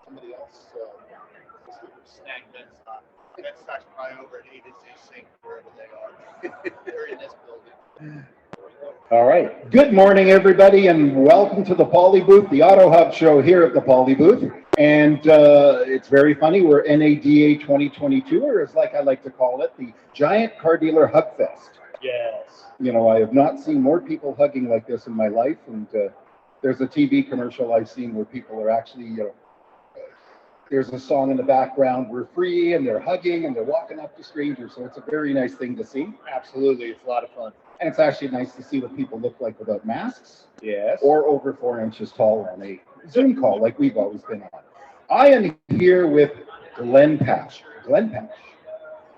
Somebody else snag Ben's stock's probably over at A to Z Sync, wherever they are. They're in this building. All right. Good morning, everybody, and welcome to the Poly Booth, the AutoHub show here at the Poly Booth. And it's very funny. We're NADA 2022, or as like I like to call it, the Giant Car Dealer Hug Fest. Yes. You know, I have not seen more people hugging like this in my life. And there's a TV commercial I've seen where people are actually, there's a song in the background, we're free, and they're hugging and they're walking up to strangers. So it's a very nice thing to see. Absolutely. It's a lot of fun. And it's actually nice to see what people look like without masks. Yes. Or over 4 inches tall on a Zoom call like we've always been on. I am here with Glenn Pasch.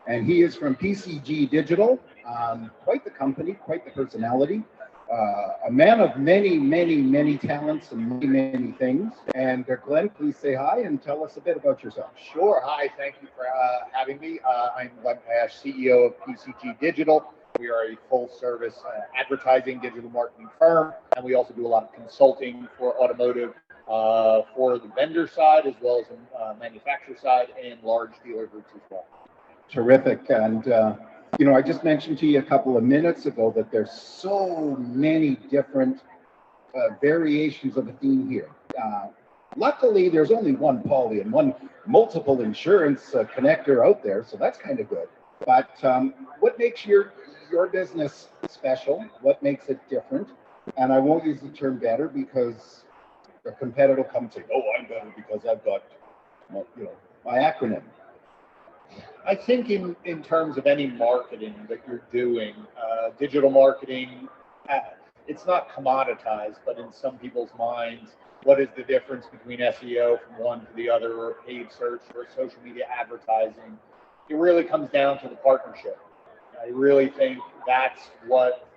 And he is from PCG Digital. Quite the company, quite the personality. A man of many talents and many things. And Glenn, please say hi and tell us a bit about yourself. Sure. Hi. Thank you for having me. I'm Glenn Pasch, CEO of PCG Digital. We are a full-service advertising digital marketing firm, and we also do a lot of consulting for automotive, for the vendor side as well as the manufacturer side and large dealer groups as well. Terrific. And I just mentioned to you a couple of minutes ago that there's so many different variations of a theme here. Luckily, there's only one Poly and one multiple insurance connector out there, so that's kind of good. But what makes your business special? What makes it different? And I won't use the term better because a competitor will come and say, "Oh, I'm better because I've got, my acronym." I think in terms of any marketing that you're doing, digital marketing, it's not commoditized, but in some people's minds, what is the difference between SEO from one to the other, or paid search or social media advertising? It really comes down to the partnership. I really think that's what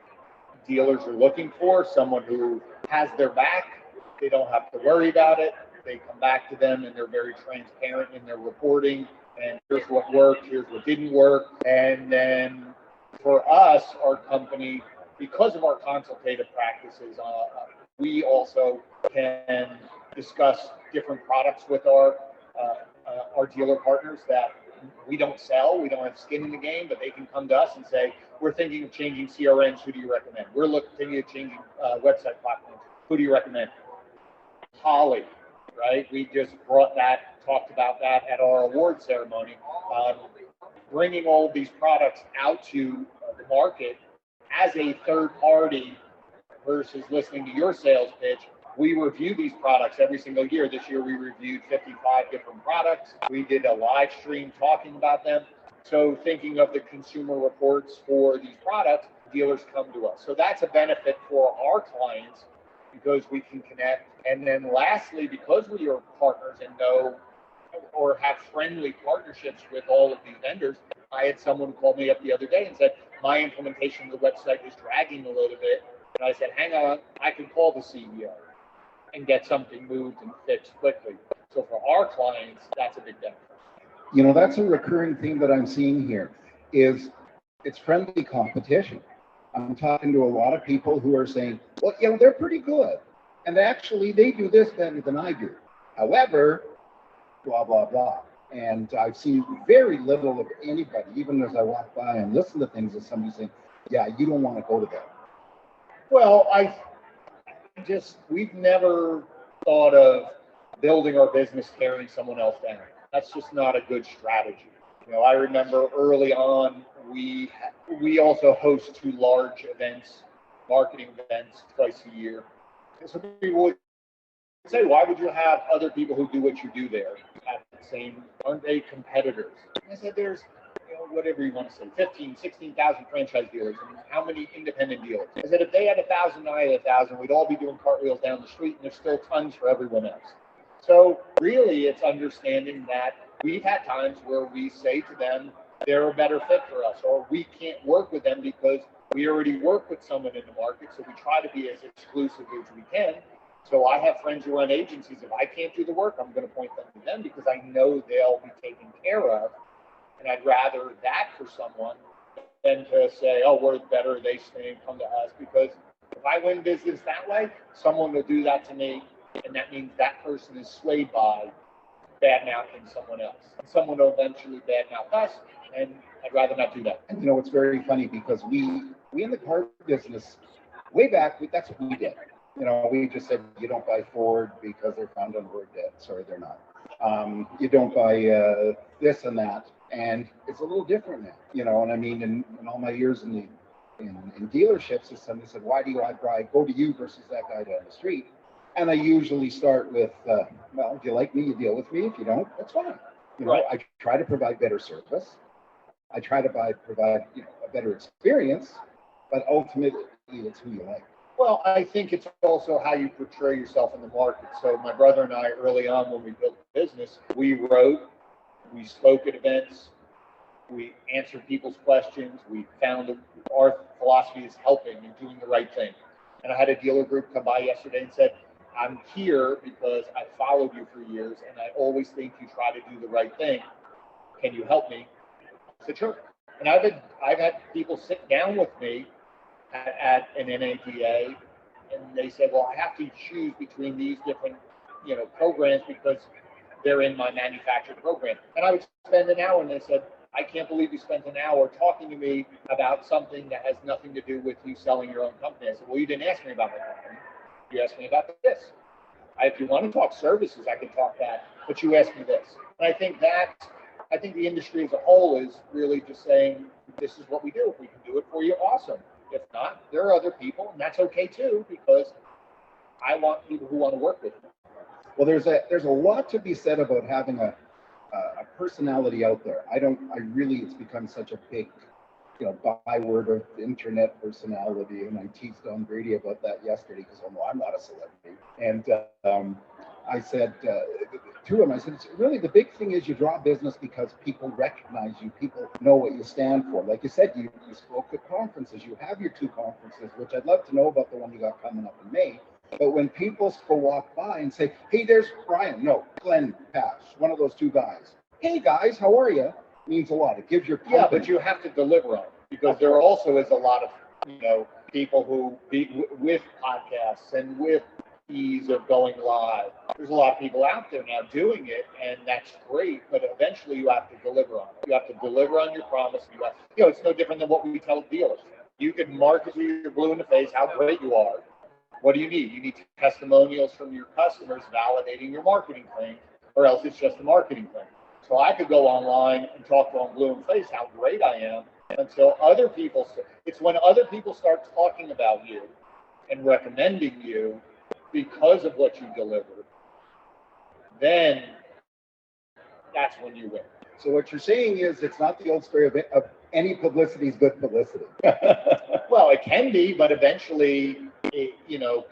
dealers are looking for, someone who has their back. They don't have to worry about it. They come back to them and they're very transparent in their reporting. And here's what worked, here's what didn't work. And then for us, our company, because of our consultative practices, we also can discuss different products with our dealer partners that we don't sell, we don't have skin in the game, but they can come to us and say, we're thinking of changing CRMs, who do you recommend? We're thinking of changing website platforms, who do you recommend? Poly, right? We just talked about that at our award ceremony. Bringing all of these products out to the market as a third party versus listening to your sales pitch. We review these products every single year. This year we reviewed 55 different products. We did a live stream talking about them. So thinking of the consumer reports for these products, dealers come to us. So that's a benefit for our clients because we can connect. And then lastly, because we are partners and know or have friendly partnerships with all of these vendors, I had someone call me up the other day and said, my implementation of the website is dragging a little bit. And I said, hang on, I can call the CEO and get something moved and fixed quickly. So for our clients, that's a big benefit. That's a recurring theme that I'm seeing here is it's friendly competition. I'm talking to a lot of people who are saying, well, they're pretty good. And actually, they do this better than I do. However, blah, blah, blah. And I've seen very little of anybody, even as I walk by and listen to things of somebody saying, yeah, you don't want to go to them. Well, we've never thought of building our business tearing someone else down. That's just not a good strategy. I remember early on, we also host 2 large events, marketing events twice a year. And so people would say, why would you have other people who do what you do there at the same, aren't they competitors? And I said, there's whatever you want to say, 15, 16,000 franchise dealers, and how many independent dealers? I said, if they had 1,000, I had 1,000, we'd all be doing cartwheels down the street, and there's still tons for everyone else. So really, it's understanding that we've had times where we say to them, they're a better fit for us, or we can't work with them because we already work with someone in the market, so we try to be as exclusive as we can. So I have friends who run agencies. If I can't do the work, I'm going to point them to them because I know they'll be taken care of. And I'd rather that for someone than to say, oh, we're better, they stay and come to us. Because if I win business that way, someone will do that to me and that means that person is swayed by bad-mouthing someone else. And someone will eventually bad-mouth us, and I'd rather not do that. And it's very funny because we in the car business, way back, that's what we did. We just said you don't buy Ford because they're found on road debt. Sorry, they're not. You don't buy this and that, and it's a little different now. And I mean, in all my years in dealerships, somebody said, "Why do I go to you versus that guy down the street?" And I usually start with, "Well, if you like me, you deal with me. If you don't, that's fine." Right. I try to provide better service. I try to provide a better experience, but ultimately, it's who you like. Well, I think it's also how you portray yourself in the market. So my brother and I, early on when we built the business, we wrote, we spoke at events, we answered people's questions. We found our philosophy is helping and doing the right thing. And I had a dealer group come by yesterday and said, "I'm here because I followed you for years and I always think you try to do the right thing. Can you help me?" I said, "Sure." And I've had people sit down with me at an NADA, and they said, "Well, I have to choose between these different, programs because they're in my manufactured program." And I would spend an hour, and they said, "I can't believe you spent an hour talking to me about something that has nothing to do with you selling your own company." I said, "Well, you didn't ask me about my company. You asked me about this. If you want to talk services, I can talk that, but you asked me this." And I think the industry as a whole is really just saying, this is what we do. If we can do it for you, awesome. If not, there are other people, and that's okay too, because I want people who want to work with me. Well, there's a lot to be said about having a personality out there. It's become such a big, byword of internet personality. And I teased on Brady about that yesterday because I'm not a celebrity. And I said to him, I said, "It's really the big thing is you draw business because people recognize you. People know what you stand for. Like you said, you spoke at conferences. You have your 2 conferences, which I'd love to know about the one you got coming up in May. But when people go walk by and say, 'Hey, there's Brian,' no, Glenn Pasch, one of those 2 guys. 'Hey guys, how are you?' Means a lot. It gives your company. Yeah, but you have to deliver on it, because there also is a lot of people who with podcasts and with ease of going live. There's a lot of people out there now doing it, and that's great. But eventually, you have to deliver on it. You have to deliver on your promise. It's no different than what we tell dealers. You can market to your blue in the face how great you are. What do you need? You need testimonials from your customers validating your marketing thing, or else it's just a marketing thing. So I could go online and talk to them blue in the face how great I am until it's when other people start talking about you and recommending you because of what you deliver, then that's when you win. So what you're saying is it's not the old story of any publicity is good publicity. Well, it can be, but eventually,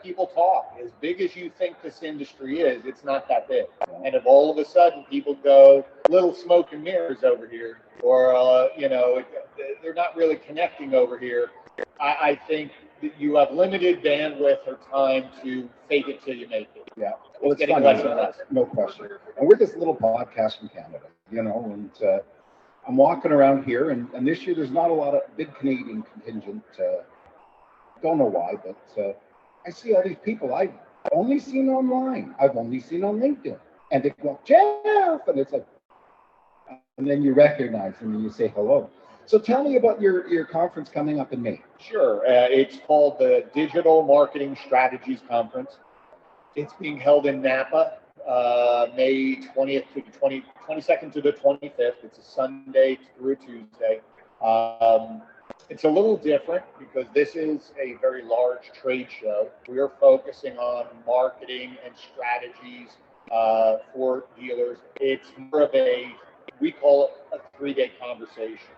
people talk. As big as you think this industry is, it's not that big. And if all of a sudden people go, little smoke and mirrors over here, or, they're not really connecting over here, I think that you have limited bandwidth or time to fake it till you make it. Yeah. Well, it's getting funny, less and less. No question. And we're this little podcast from Canada, and I'm walking around here, and this year there's not a lot of big Canadian contingent. Don't know why, but I see all these people I've only seen online. I've only seen on LinkedIn. And they go, "Jeff!" And it's like, and then you recognize them and you say hello. So tell me about your conference coming up in May. Sure. It's called the Digital Marketing Strategies Conference. It's being held in Napa, May 20th to the 22nd to the 25th. It's a Sunday through Tuesday. It's a little different because this is a very large trade show. We are focusing on marketing and strategies for dealers. It's more of we call it a 3-day conversation.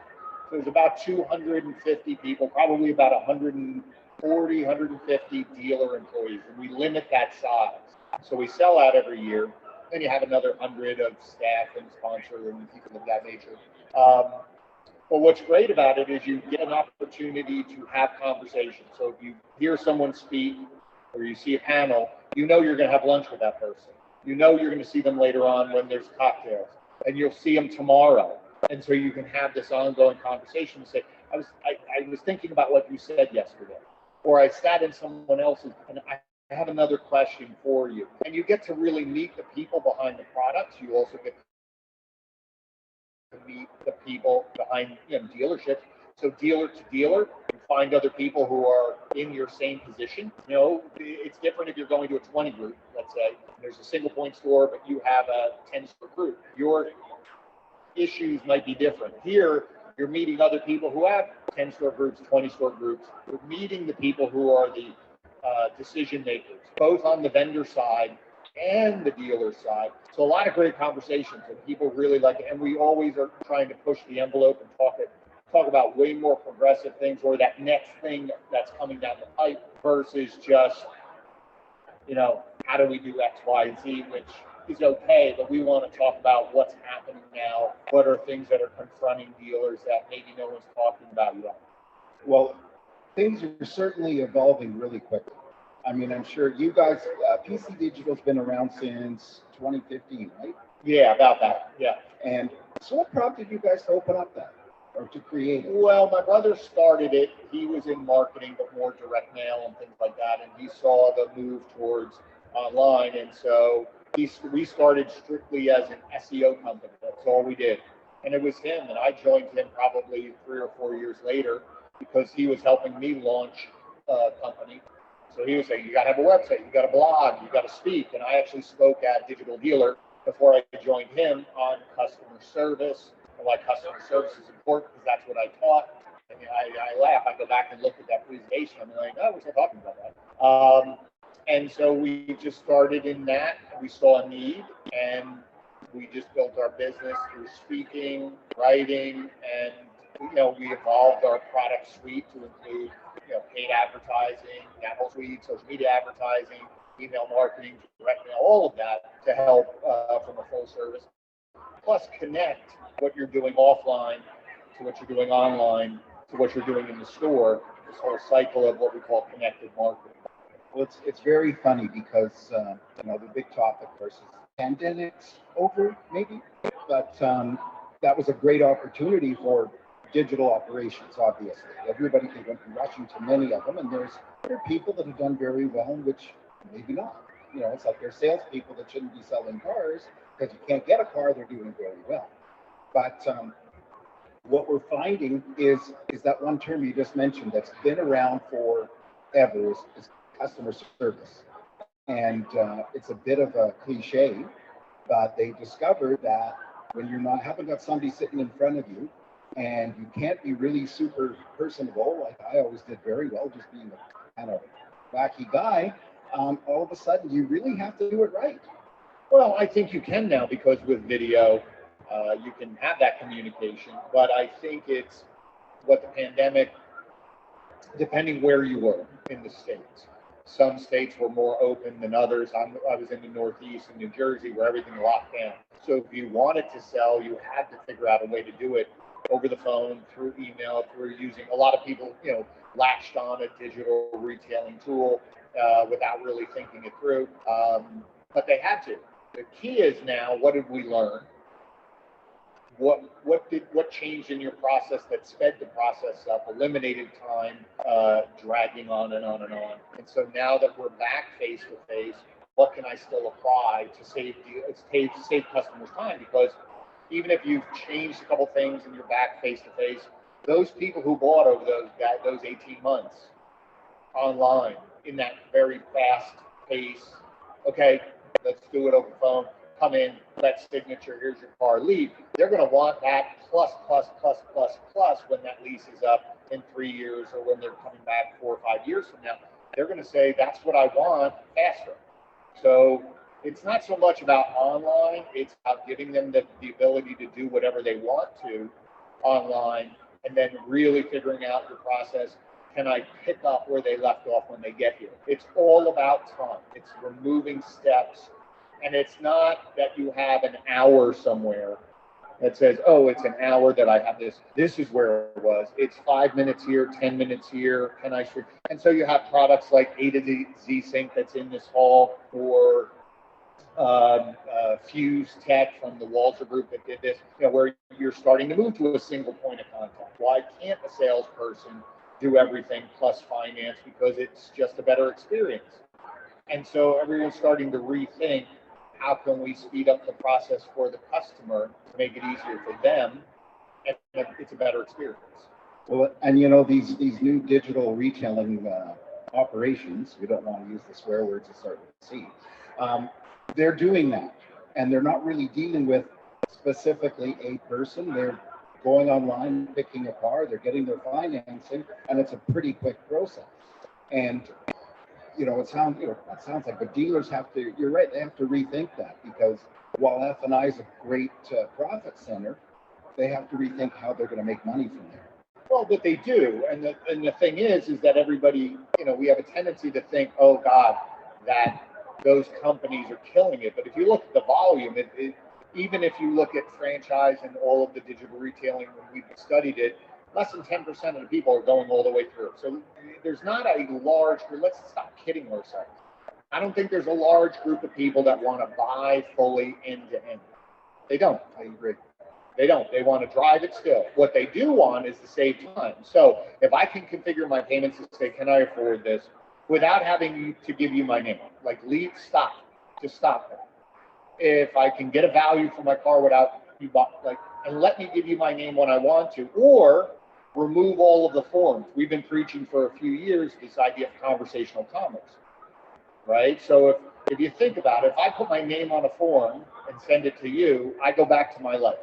So there's about 250 people, probably about 140, 150 dealer employees, and we limit that size. So we sell out every year. Then you have another 100 of staff and sponsor and people of that nature. But what's great about it is you get an opportunity to have conversations. So if you hear someone speak or you see a panel, you're going to have lunch with that person. You're going to see them later on when there's cocktails, and you'll see them tomorrow. And so you can have this ongoing conversation and say, I was thinking about what you said yesterday, or I sat in someone else's, and I have another question for you. And you get to really meet the people behind the products. You also get to meet the people behind dealerships. So dealer to dealer, you find other people who are in your same position. It's different if you're going to a 20 group, let's say. There's a single point store, but you have a 10 store group. Your issues might be different. Here, you're meeting other people who have 10 store groups, 20 store groups. You're meeting the people who are the decision makers, both on the vendor side and the dealer side. So a lot of great conversations, and people really like it. And we always are trying to push the envelope and talk about way more progressive things, or that next thing that's coming down the pipe, versus just, how do we do X, Y, and Z, which is okay, but we want to talk about what's happening now. What are things that are confronting dealers that maybe no one's talking about yet? Well, things are certainly evolving really quickly. I mean, I'm sure you guys, PC Digital's been around since 2015, right? Yeah, about that. Yeah. And so what prompted you guys to open up that, or to create it? Well, my brother started it. He was in marketing, but more direct mail and things like that. And he saw the move towards online. And so we started strictly as an SEO company. That's all we did. And it was him. And I joined him probably 3 or 4 years later, because he was helping me launch a company. So he was saying, you got to have a website, you got to blog, you got to speak. And I actually spoke at Digital Dealer before I joined him on customer service, and why customer service is important, because that's what I taught. And I laugh. I go back and look at that presentation. I'm like, oh, we're still talking about that. And so we just started in that. We saw a need, and we just built our business through speaking, writing, and we evolved our product suite to include, paid advertising, that whole suite, social media advertising, email marketing, direct mail, all of that to help from a full service. Plus connect what you're doing offline to what you're doing online to what you're doing in the store. This whole cycle of what we call connected marketing. Well, it's very funny because the big topic, of course, is pandemic's over, maybe, but that was a great opportunity for digital operations. Obviously, everybody can be rushing to many of them, and there are people that have done very well, and which maybe not. It's like there's salespeople that shouldn't be selling cars because you can't get a car. They're doing very well, but what we're finding is that one term you just mentioned that's been around forever is customer service, and it's a bit of a cliche, but they discovered that when haven't got somebody sitting in front of you, and you can't be really super personable, like I always did very well, just being a kind of wacky guy, all of a sudden you really have to do it right. Well, I think you can now, because with video, you can have that communication. But I think it's what the pandemic, depending where you were in the States. Some states were more open than others. I was in the Northeast in New Jersey, where everything locked down. So if you wanted to sell, you had to figure out a way to do it over the phone, through email, through using, a lot of people, latched on a digital retailing tool without really thinking it through. But they had to. The key is now, what did we learn? What changed in your process that sped the process up, eliminated time, dragging on and on and on. And so now that we're back face to face, what can I still apply to save customers time? Because even if you've changed a couple things and you're back face to face, those people who bought over those 18 months online in that very fast pace, okay, let's do it over the phone. Come in, that signature, here's your car, leave. They're going to want that plus when that lease is up in 3 years, or when they're coming back 4 or 5 years from now. They're going to say, that's what I want, faster. So it's not so much about online, it's about giving them the ability to do whatever they want to online, and then really figuring out your process. Can I pick up where they left off when they get here? It's all about time. It's removing steps. And it's not that you have an hour somewhere that says, oh, it's an hour that I have this. This is where it was. It's 5 minutes here, 10 minutes here. Can I switch? And so you have products like A to Z Sync that's in this hall, or Fuse Tech from the Walter Group that did this, where you're starting to move to a single point of contact. Why can't a salesperson do everything plus finance? Because it's just a better experience. And so everyone's starting to rethink, how can we speed up the process for the customer to make it easier for them, and it's a better experience. Well, and you know, these new digital retailing operations, we don't want to use the swear words to start with C, they're doing that, and they're not really dealing with specifically a person. They're going online, picking a car, they're getting their financing, and it's a pretty quick process. And it sounds like the dealers have to, you're right, they have to rethink that, because while F&I is a great profit center, they have to rethink how they're going to make money from there. Well, but they do, and the thing is that everybody, we have a tendency to think, oh God, that those companies are killing it. But if you look at the volume, even if you look at franchise and all of the digital retailing, when we've studied it, less than 10% of the people are going all the way through. So there's not a large group. Let's stop kidding ourselves. I don't think there's a large group of people that want to buy fully end to end. They don't. I agree. They don't. They want to drive it still. What they do want is to save time. So if I can configure my payments to say, can I afford this, without having to give you my name, like leave, stop, just stop that. If I can get a value for my car without you and let me give you my name when I want to, or remove all of the forms. We've been preaching for a few years this idea of conversational commerce, right? So if you think about it, if I put my name on a form and send it to you, I go back to my life.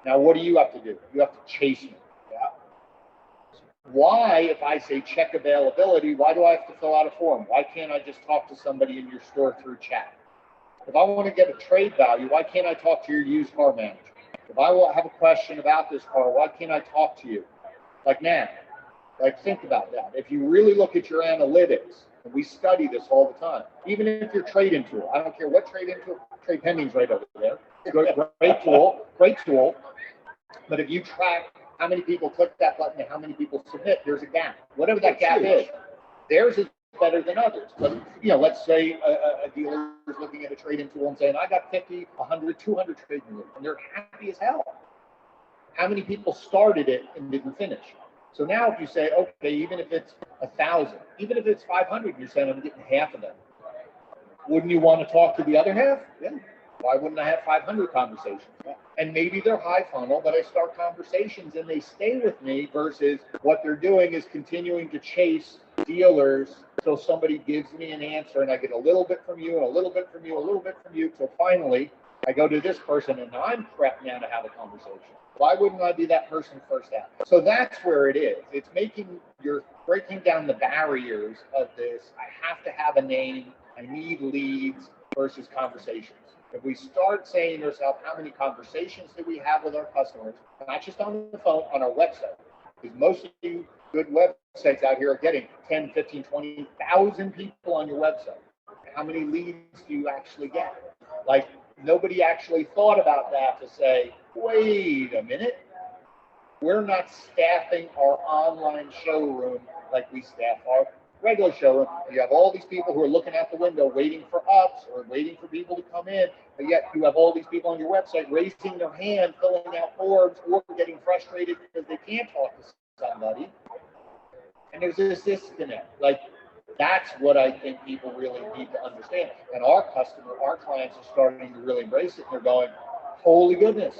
Now, what do you have to do? You have to chase me. Yeah. Why, if I say check availability, why do I have to fill out a form? Why can't I just talk to somebody in your store through chat? If I want to get a trade value, why can't I talk to your used car manager? If I have a question about this car, why can't I talk to you? Like now, think about that. If you really look at your analytics, and we study this all the time, even if you're trade-in tool, I don't care what trade-in tool, trade pending's right over there. Great tool. But if you track how many people click that button and how many people submit, there's a gap. Whatever that gap is, theirs is better than others. But let's say a dealer is looking at a trade-in tool and saying, I got 50, 100, 200 trade-in tool, and they're happy as hell. How many people started it and didn't finish? So now if you say, okay, even if it's 1,000, even if it's 500, you're saying I'm getting half of them. Wouldn't you want to talk to the other half? Yeah. Why wouldn't I have 500 conversations? And maybe they're high funnel, but I start conversations and they stay with me, versus what they're doing is continuing to chase dealers till somebody gives me an answer and I get a little bit from you and a little bit from you, a little bit from you, till finally I go to this person and now I'm prepped now to have a conversation. Why wouldn't I be that person first out? So that's where it is. It's you're breaking down the barriers of this. I have to have a name. I need leads versus conversations. If we start saying to ourselves, how many conversations do we have with our customers, not just on the phone, on our website? Because most of you good websites out here are getting 10, 15, 20,000 people on your website. How many leads do you actually get? Nobody actually thought about that to say, wait a minute, we're not staffing our online showroom like we staff our regular showroom. You have all these people who are looking out the window waiting for ups or waiting for people to come in, but yet you have all these people on your website raising their hand, filling out forms, or getting frustrated because they can't talk to somebody. And there's this disconnect. That's what I think people really need to understand. And our clients are starting to really embrace it. And they're going, holy goodness,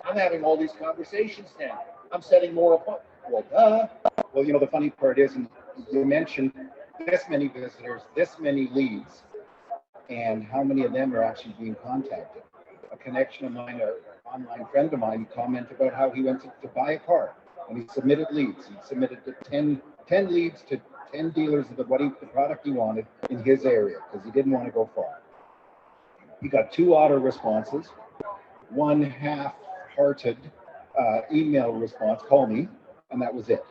I'm having all these conversations now. I'm setting more appointments. Well, the funny part is, you mentioned this many visitors, this many leads, and how many of them are actually being contacted. A connection of mine, an online friend of mine, commented about how he went to buy a car, and he submitted leads. He submitted 10 leads to 10 dealers of the product he wanted in his area, because he didn't want to go far. He got 2 auto responses, 1 half-hearted email response, call me, and that was it.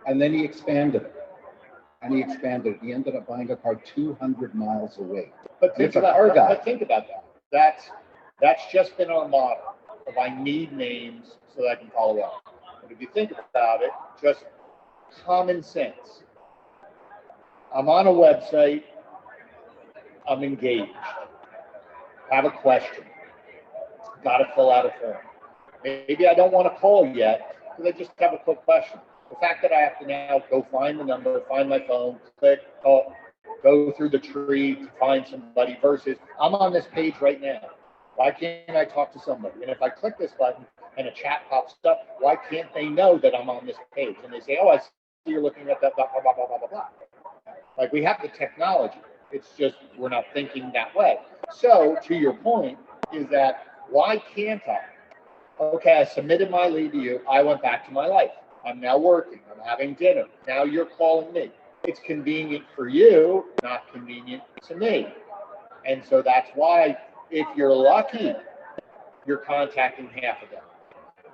And then he expanded it. He ended up buying a car 200 miles away. But think about that. That's just been our model of I need names so that I can follow up. But if you think about it, just common sense. I'm on a website. I'm engaged. Have a question. Got to fill out a form. Maybe I don't want to call yet because I just have a quick question. The fact that I have to now go find the number, find my phone, click, go through the tree to find somebody versus I'm on this page right now. Why can't I talk to somebody? And if I click this button and a chat pops up, why can't they know that I'm on this page? And they say, oh, I see you're looking at that, blah, blah, blah, blah, blah, blah, blah. Like, we have the technology. It's just we're not thinking that way. So, to your point, is that why can't I? Okay, I submitted my lead to you. I went back to my life. I'm now working. I'm having dinner. Now you're calling me. It's convenient for you, not convenient to me. And so that's why, if you're lucky, you're contacting half of them.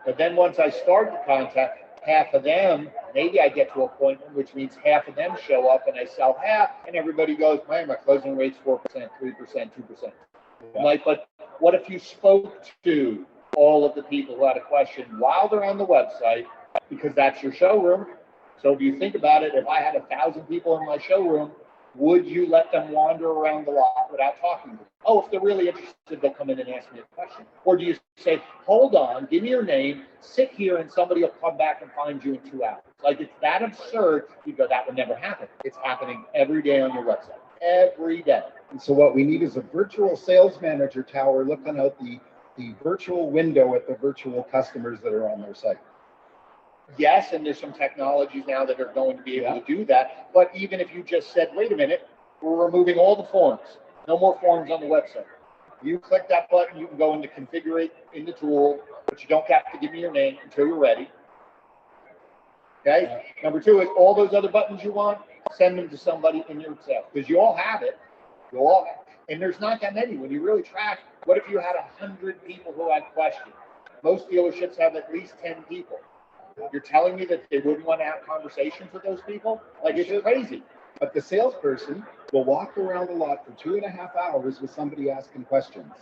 But then once I start to contact half of them, maybe I get to a point which means half of them show up and I sell half, and everybody goes, man, my closing rate's 4%, 3%, 2%. Yeah. I'm like, but what if you spoke to all of the people who had a question while they're on the website, because that's your showroom? So if you think about it, if I had 1,000 people in my showroom, would you let them wander around the lot without talking to them? Oh, if they're really interested, they'll come in and ask me a question. Or do you say, hold on, give me your name, sit here, and somebody will come back and find you in 2 hours? Like, it's that absurd. You go, that would never happen. It's happening every day on your website. Every day. And so what we need is a virtual sales manager tower looking out the virtual window at the virtual customers that are on their site. Yes, and there's some technologies now that are going to be able to do that. But even if you just said, wait a minute, we're removing all the forms. No more forms on the website. You click that button, you can go into configure it in the tool, but you don't have to give me your name until you're ready. Okay? Number 2 is all those other buttons you want, send them to somebody in your sales. Because you all have it. You all have it. And there's not that many. When you really track, what if you had 100 people who had questions? Most dealerships have at least 10 people. You're telling me that they wouldn't want to have conversations with those people? Like, it's crazy. But the salesperson will walk around the lot for 2.5 hours with somebody asking questions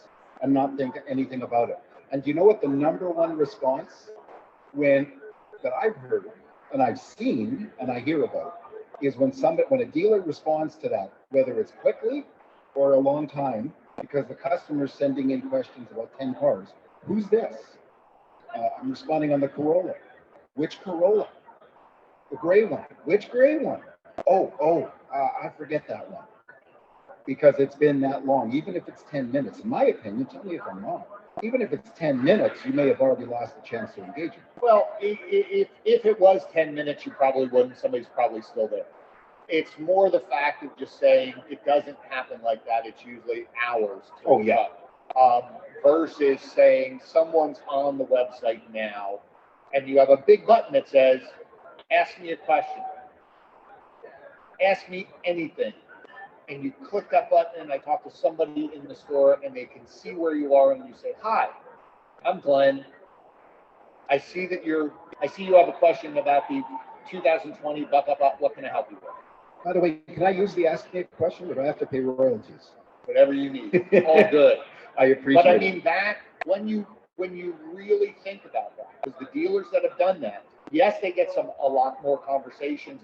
and not think anything about it. And do you know what the number one response that I've heard and I've seen and I hear about is when a dealer responds to that, whether it's quickly or a long time, because the customer's sending in questions about 10 cars. Who's this? I'm responding on the Corolla. Which Corolla? The gray one. Which gray one? I forget that one. Because it's been that long, even if it's 10 minutes. In my opinion, tell me if I'm wrong. Even if it's 10 minutes, you may have already lost the chance to engage him. Well, if it was 10 minutes, you probably wouldn't. Somebody's probably still there. It's more the fact of just saying it doesn't happen like that. It's usually hours. Versus saying someone's on the website now, and you have a big button that says, ask me a question. Ask me anything. And you click that button and I talk to somebody in the store and they can see where you are and you say, hi, I'm Glenn. I see you have a question about the 2020, blah, blah, blah. What can I help you with? By the way, can I use the ask me a question or do I have to pay royalties? Whatever you need. All good. I appreciate it. But I mean that when you really think about that, because the dealers that have done that, yes, they get a lot more conversations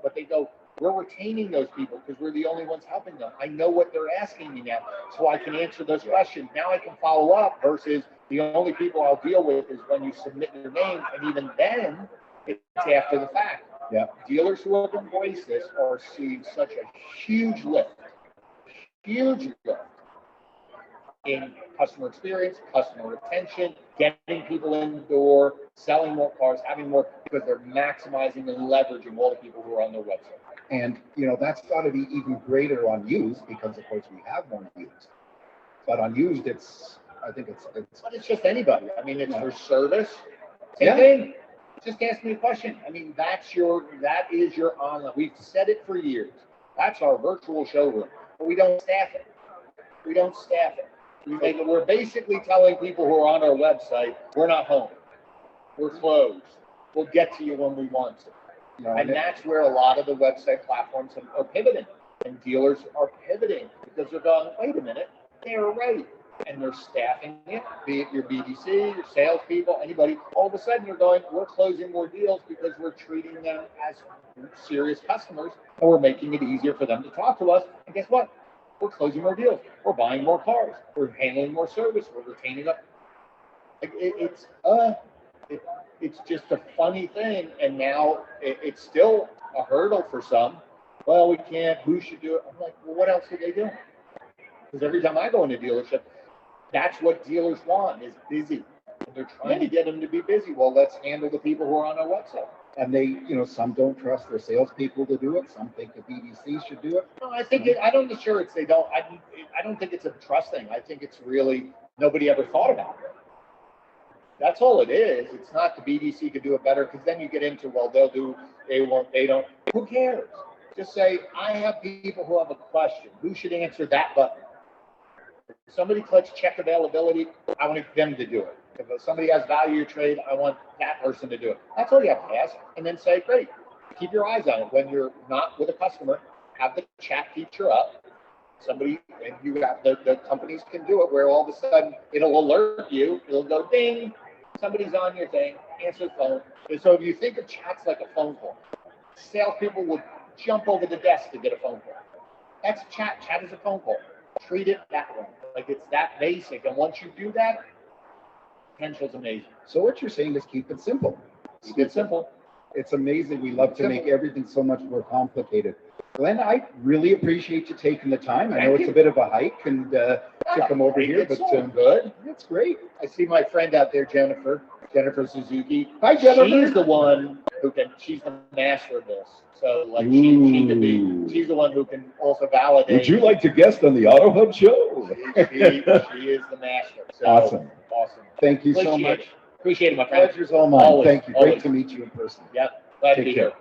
but they go, we're retaining those people because we're the only ones helping them. I know what they're asking me now, so I can answer those questions. Now I can follow up versus the only people I'll deal with is when you submit your name, and even then, it's after the fact. Yeah. Dealers who have embraced this are seeing such a huge lift in customer experience, customer retention, getting people in the door, selling more cars, having more, because they're maximizing and leveraging all the people who are on their website. And, that's got to be even greater on used because, of course, we have more used. But on used, I think it's. But it's just anybody. I mean, it's for service. Same thing. Just ask me a question. I mean, that is your online. We've said it for years. That's our virtual showroom. But we don't staff it. We're basically telling people who are on our website, we're not home. We're closed. We'll get to you when we want to. And that's where a lot of the website platforms are pivoting. And dealers are pivoting because they're going, wait a minute, they're right. And they're staffing it, be it your BDC, your salespeople, anybody. All of a sudden you're going, we're closing more deals because we're treating them as serious customers and we're making it easier for them to talk to us. And guess what? We're closing more deals. We're buying more cars. We're handling more service. We're retaining up. It's just a funny thing. And now it's still a hurdle for some, well, we can't, who should do it? I'm like, well, what else are they doing? Because every time I go in a dealership, that's what dealers want, is busy. And they're trying to get them to be busy. Well, let's handle the people who are on our website. And they, some don't trust their salespeople to do it. Some think the BDC should do it. No, I think I don't sure it's they don't. I don't think it's a trust thing. I think it's really nobody ever thought about it. That's all it is. It's not the BDC could do it better, because then you get into, well, they'll do, they won't, they don't. Who cares? Just say, I have people who have a question. Who should answer that button? If somebody clicks check availability, I want them to do it. If somebody has value trade, I want that person to do it. That's all you have to ask. And then say, great, keep your eyes on it. When you're not with a customer, have the chat feature up. Somebody, and you have the companies can do it where all of a sudden it'll alert you. It'll go ding, somebody's on your thing, answer the phone. And so if you think of chats like a phone call, salespeople will jump over the desk to get a phone call. That's chat. Chat is a phone call. Treat it that way. Like it's that basic. And once you do that, potential's amazing. So what you're saying is keep it simple. Keep it simple. It's amazing. We love to make everything so much more complicated. Glenn, I really appreciate you taking the time. I know it's a bit of a hike and to come over here, but good. It's great. I see my friend out there, Jennifer Suzuki. Hi, Jennifer. She's the one who can. She's the master of this. So like she could be. She's the one who can also validate. Would you like to guest on the AutoHub show? she is the master. So, awesome. Thank you so much. Appreciate it, my friend. Pleasure's all mine. Thank you. Great to meet you in person. Yeah. Glad to Take be care. here.